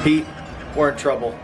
Pete, we're in trouble.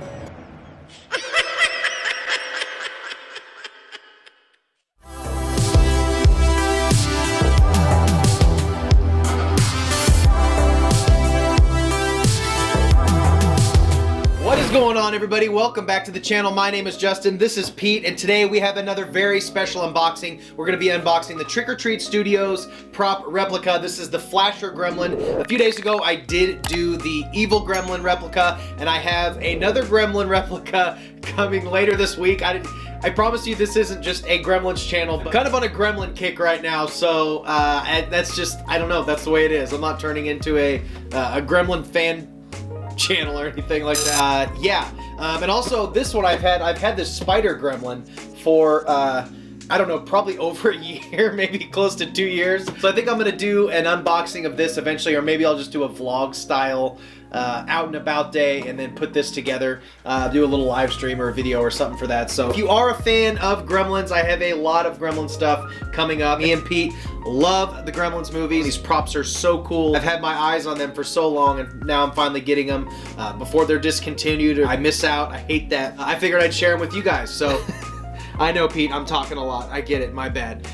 What is going on, everybody? Welcome back to the channel. My name is Justin. This is Pete, and today we have another very special unboxing. We're going to be unboxing the Trick or Treat Studios prop replica. This is the Flasher Gremlin. A few days ago, I did do the evil Gremlin replica, and I have another Gremlin replica coming later this week. I promise you this isn't just a Gremlins channel, but kind of on a Gremlin kick right now, so that's just, I don't know, that's the way it is. I'm not turning into a Gremlin fan channel or anything like that. And also this one I've had this spider gremlin for I don't know, probably over a year, maybe close to 2 years. So I think I'm gonna do an unboxing of this eventually, or maybe I'll just do a vlog style out and about day and then put this together, do a little live stream or a video or something for that. So if you are a fan of Gremlins, I have a lot of Gremlin stuff coming up. Me and Pete love the Gremlins movies. These props are so cool. I've had my eyes on them for so long, and now I'm finally getting them before they're discontinued. I miss out. I hate that. I figured I'd share them with you guys. So I know, Pete, I'm talking a lot. I get it. My bad.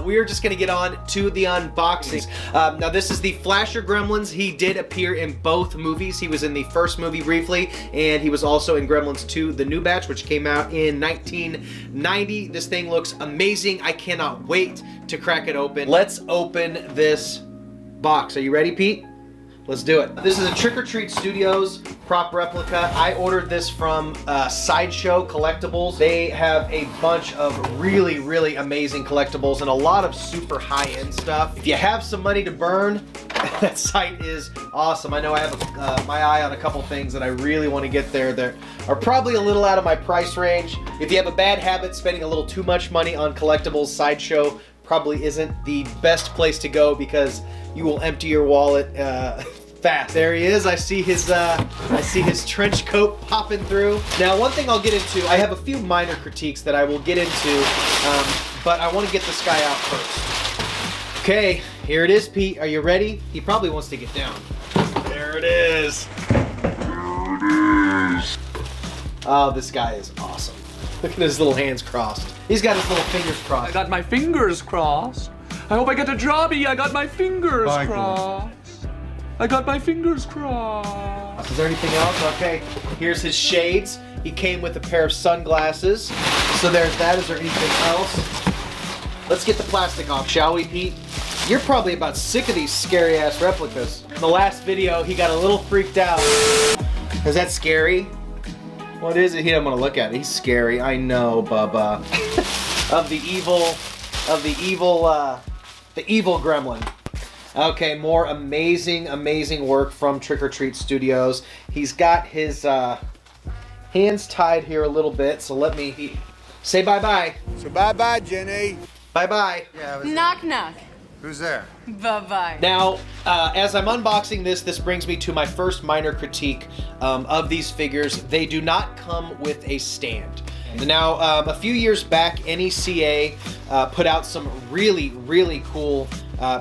We are just going to get on to the unboxing. Now, this is the Flasher Gremlins. He did appear in both movies. He was in the first movie briefly, and he was also in Gremlins 2, the new batch, which came out in 1990. This thing looks amazing. I cannot wait to crack it open. Let's open this box. Are you ready, Pete? Let's do it. This is a Trick or Treat Studios prop replica. I ordered this from Sideshow Collectibles. They have a bunch of really, really amazing collectibles and a lot of super high-end stuff. If you have some money to burn, that site is awesome. I know I have my eye on a couple things that I really want to get there that are probably a little out of my price range. If you have a bad habit spending a little too much money on collectibles, Sideshow probably isn't the best place to go because you will empty your wallet fast. There he is. I see his trench coat popping through. Now, one thing I'll get into, I have a few minor critiques that I will get into, but I want to get this guy out first. Okay, here it is, Pete. Are you ready? He probably wants to get down. There it is. There it is. Oh, this guy is awesome. Look at his little hands crossed. He's got his little fingers crossed. I got my fingers crossed. I hope I get a jobby. I got my fingers crossed. I got my fingers crossed. Is there anything else? Okay, here's his shades. He came with a pair of sunglasses. So there's that. Is there anything else? Let's get the plastic off, shall we, Pete? You're probably about sick of these scary ass replicas. In the last video, he got a little freaked out. Is that scary? What is it? He doesn't want to look at it. He's scary. I know, Bubba. the evil gremlin. Okay, more amazing work from Trick or Treat Studios. He's got his hands tied here a little bit, so let me say bye-bye. So bye-bye, Jenny. Bye-bye. Yeah, knock, knock. Who's there? Bye-bye. Now, as I'm unboxing this brings me to my first minor critique of these figures. They do not come with a stand. Now, a few years back, NECA put out some really cool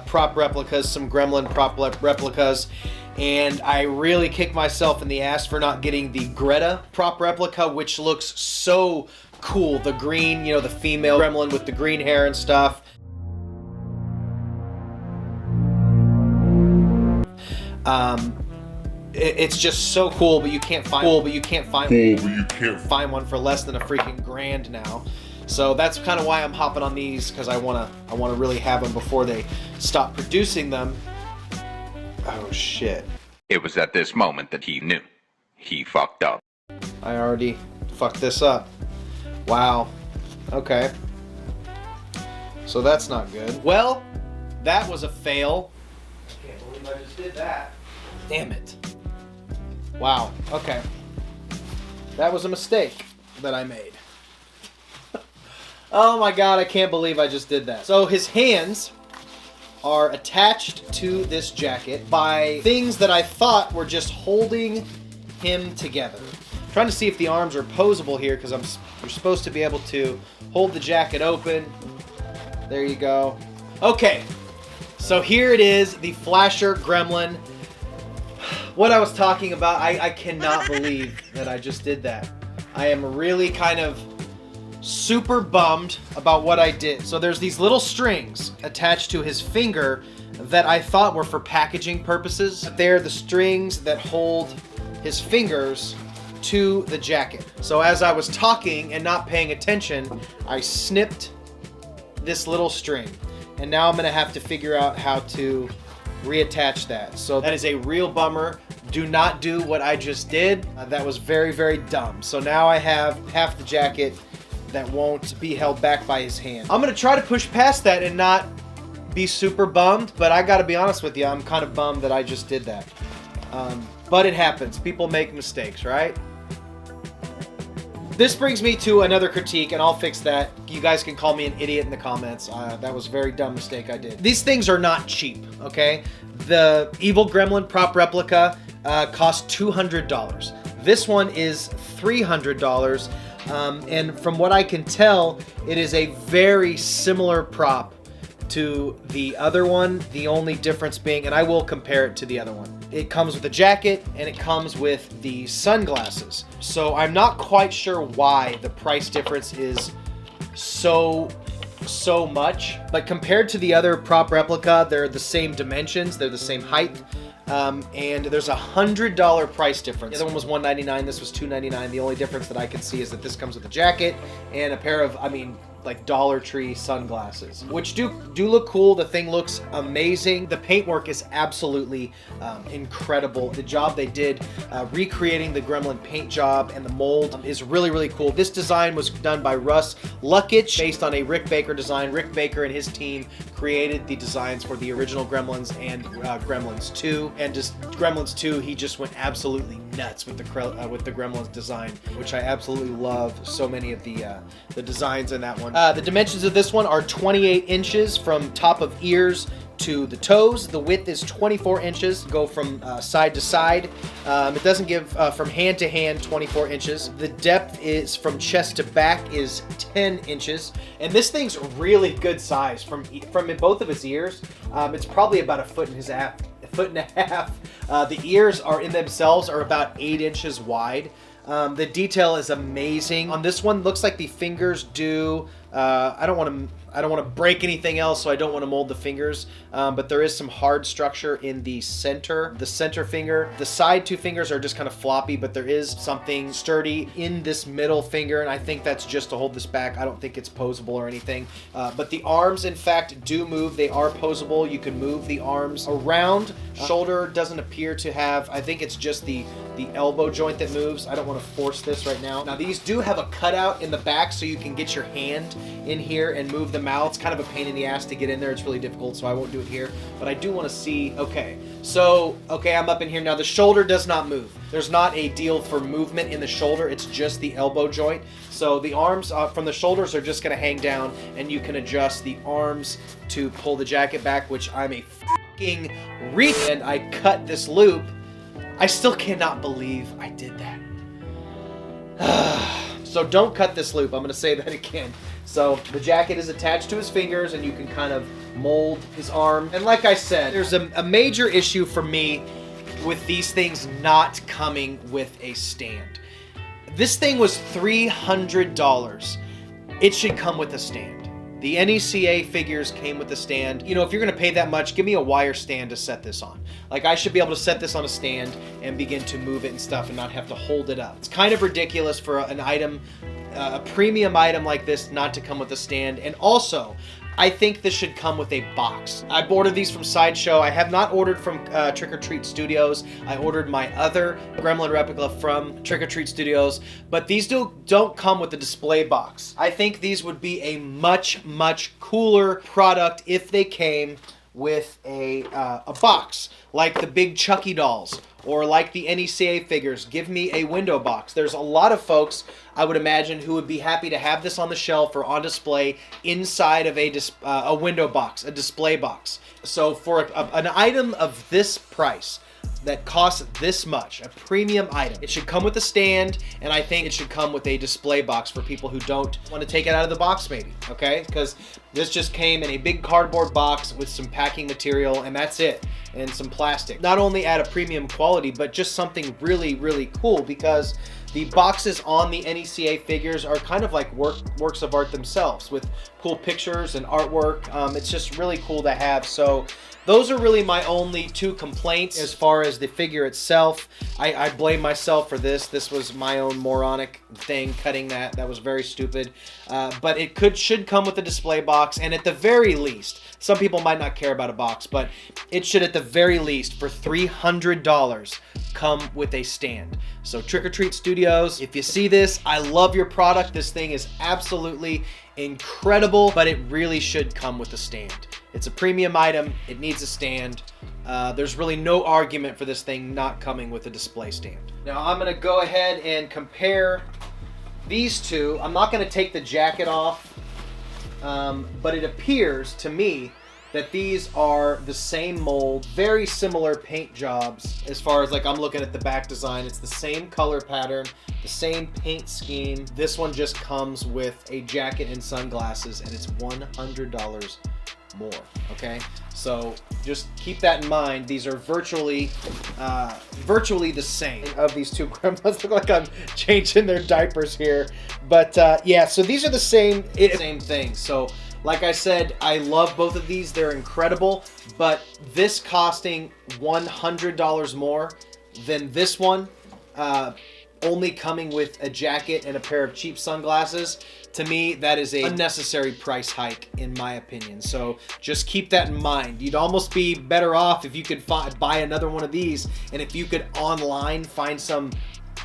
prop replicas, some Gremlin prop replicas, and I really kicked myself in the ass for not getting the Greta prop replica, which looks so cool. The green, you know, the female Gremlin with the green hair and stuff. It's just so cool, but you can't find find one for less than a freaking grand now. So that's kind of why I'm hopping on these, because I wanna really have them before they stop producing them. Oh shit! It was at this moment that he knew he fucked up. I already fucked this up. Wow. Okay. So that's not good. Well, that was a fail. I can't believe I just did that. Damn it. Wow, okay. That was a mistake that I made. Oh my god, I can't believe I just did that. So his hands are attached to this jacket by things that I thought were just holding him together. I'm trying to see if the arms are posable here, because you're supposed to be able to hold the jacket open. There you go. Okay, so here it is, the Flasher Gremlin. what I was talking about. I cannot believe that I just did that. I am really kind of super bummed about what I did. So there's these little strings attached to his finger that I thought were for packaging purposes. They're the strings that hold his fingers to the jacket. So as I was talking and not paying attention, I snipped this little string. And now I'm gonna have to figure out how to reattach that. So that is a real bummer. Do not do what I just did. That was very, very dumb. So now I have half the jacket that won't be held back by his hand. I'm gonna try to push past that and not be super bummed, but I gotta be honest with you, I'm kind of bummed that I just did that. But it happens. People make mistakes, right? This brings me to another critique, and I'll fix that. You guys can call me an idiot in the comments. That was a very dumb mistake I did. These things are not cheap, okay? The Evil Gremlin prop replica cost $200. This one is $300, and from what I can tell, it is a very similar prop to the other one. The only difference being, and I will compare it to the other one, it comes with a jacket and it comes with the sunglasses. So I'm not quite sure why the price difference is so much, but compared to the other prop replica, they're the same dimensions, they're the same height, and there's $100 price difference. The other one was $199, this was $299. The only difference that I can see is that this comes with a jacket and a pair of, like Dollar Tree sunglasses, which do look cool. The thing looks amazing. The paintwork is absolutely incredible. The job they did recreating the Gremlin paint job and the mold is really, really cool. This design was done by Russ Luckich based on a Rick Baker design. Rick Baker and his team created the designs for the original Gremlins and Gremlins 2. And just Gremlins 2, he just went absolutely nuts with the Gremlins design, which I absolutely love. So many of the designs in that one. The dimensions of this one are 28 inches from top of ears to the toes. The width is 24 inches. Go from side to side. It doesn't give from hand to hand 24 inches. The depth is from chest to back is 10 inches. And this thing's really good size from both of his ears. It's probably about a foot and a half. The ears are in themselves are about 8 inches wide. The detail is amazing. On this one, looks like the fingers do. I don't want to break anything else, so I don't want to mold the fingers. But there is some hard structure in the center finger. The side two fingers are just kind of floppy, but there is something sturdy in this middle finger, and I think that's just to hold this back. I don't think it's posable or anything. But the arms, in fact, do move. They are posable. You can move the arms around. Shoulder doesn't appear to have. I think it's just the elbow joint that moves. I don't want to force this right now. Now, these do have a cutout in the back, so you can get your hand in here and move them out. It's kind of a pain in the ass to get in there. It's really difficult, so I won't do it here. But I do want to see, okay, I'm up in here now. The shoulder does not move. There's not a deal for movement in the shoulder. It's just the elbow joint. So the arms from the shoulders are just going to hang down, and you can adjust the arms to pull the jacket back, which I'm a fucking and I cut this loop. I still cannot believe I did that. So don't cut this loop. I'm going to say that again. So the jacket is attached to his fingers, and you can kind of mold his arm. And like I said, there's a major issue for me with these things not coming with a stand. This thing was $300. It should come with a stand. The NECA figures came with a stand. You know, if you're going to pay that much, give me a wire stand to set this on. Like, I should be able to set this on a stand and begin to move it and stuff and not have to hold it up. It's kind of ridiculous for an item, a premium item like this, not to come with a stand. And also, I think this should come with a box. I ordered these from Sideshow. I have not ordered from Trick or Treat Studios. I ordered my other Gremlin replica from Trick or Treat Studios, but these don't come with a display box. I think these would be a much, much cooler product if they came with a box, like the big Chucky dolls, or like the NECA figures. Give me a window box. There's a lot of folks, I would imagine, who would be happy to have this on the shelf or on display inside of a window box, a display box. So for an item of this price, that costs this much, a premium item, it should come with a stand, and I think it should come with a display box for people who don't want to take it out of the box, maybe, okay? Because this just came in a big cardboard box with some packing material, and that's it. and some plastic. Not only at a premium quality, but just something really, really cool, because the boxes on the NECA figures are kind of like works of art themselves, with cool pictures and artwork. It's just really cool to have. So those are really my only two complaints as far as the figure itself. I blame myself for this. This was my own moronic thing, cutting that. That was very stupid. But it should come with a display box, and at the very least, some people might not care about a box, but it should at the very least, for $300, come with a stand. So Trick or Treat Studios, if you see this, I love your product. This thing is absolutely incredible, but it really should come with a stand. It's a premium item. It needs a stand. There's really no argument for this thing not coming with a display stand. Now I'm gonna go ahead and compare these two. I'm not gonna take the jacket off, but it appears to me that these are the same mold, very similar paint jobs. As far as, like, I'm looking at the back design, it's the same color pattern, the same paint scheme. This one just comes with a jacket and sunglasses, and it's $100 more. Okay, so just keep that in mind. These are virtually the same. Of these two gremlins, look like I'm changing their diapers here, but yeah, so these are the same thing. So like I said, I love both of these. They're incredible, but this costing $100 more than this one, only coming with a jacket and a pair of cheap sunglasses, to me, that is a unnecessary price hike, in my opinion. So just keep that in mind. You'd almost be better off if you could buy another one of these, and if you could online find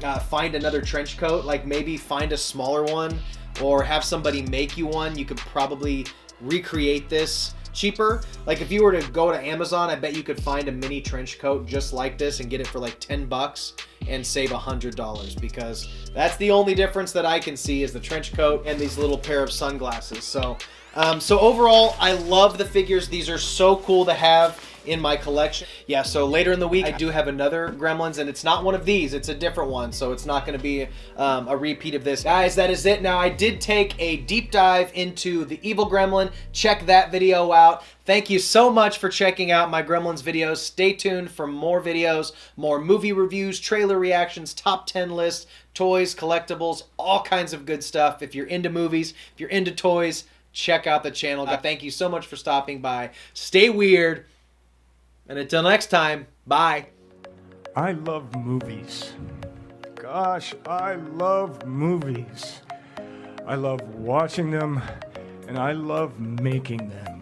another trench coat, like maybe find a smaller one, or have somebody make you one. You could probably recreate this cheaper. Like if you were to go to Amazon, I bet you could find a mini trench coat just like this and get it for like 10 bucks and save $100, because that's the only difference that I can see is the trench coat and these little pair of sunglasses. So overall, I love the figures. These are so cool to have in my collection. Yeah, so later in the week, I do have another Gremlins, and it's not one of these, it's a different one, so it's not going to be a repeat of this. Guys, that is it. Now, I did take a deep dive into the evil Gremlin. Check that video out. Thank you so much for checking out my Gremlins videos. Stay tuned for more videos, more movie reviews, trailer reactions, top 10 lists, toys, collectibles, all kinds of good stuff. If you're into movies, if you're into toys, check out the channel. Thank you so much for stopping by. Stay weird. And until next time, bye. I love movies. Gosh, I love movies. I love watching them, and I love making them.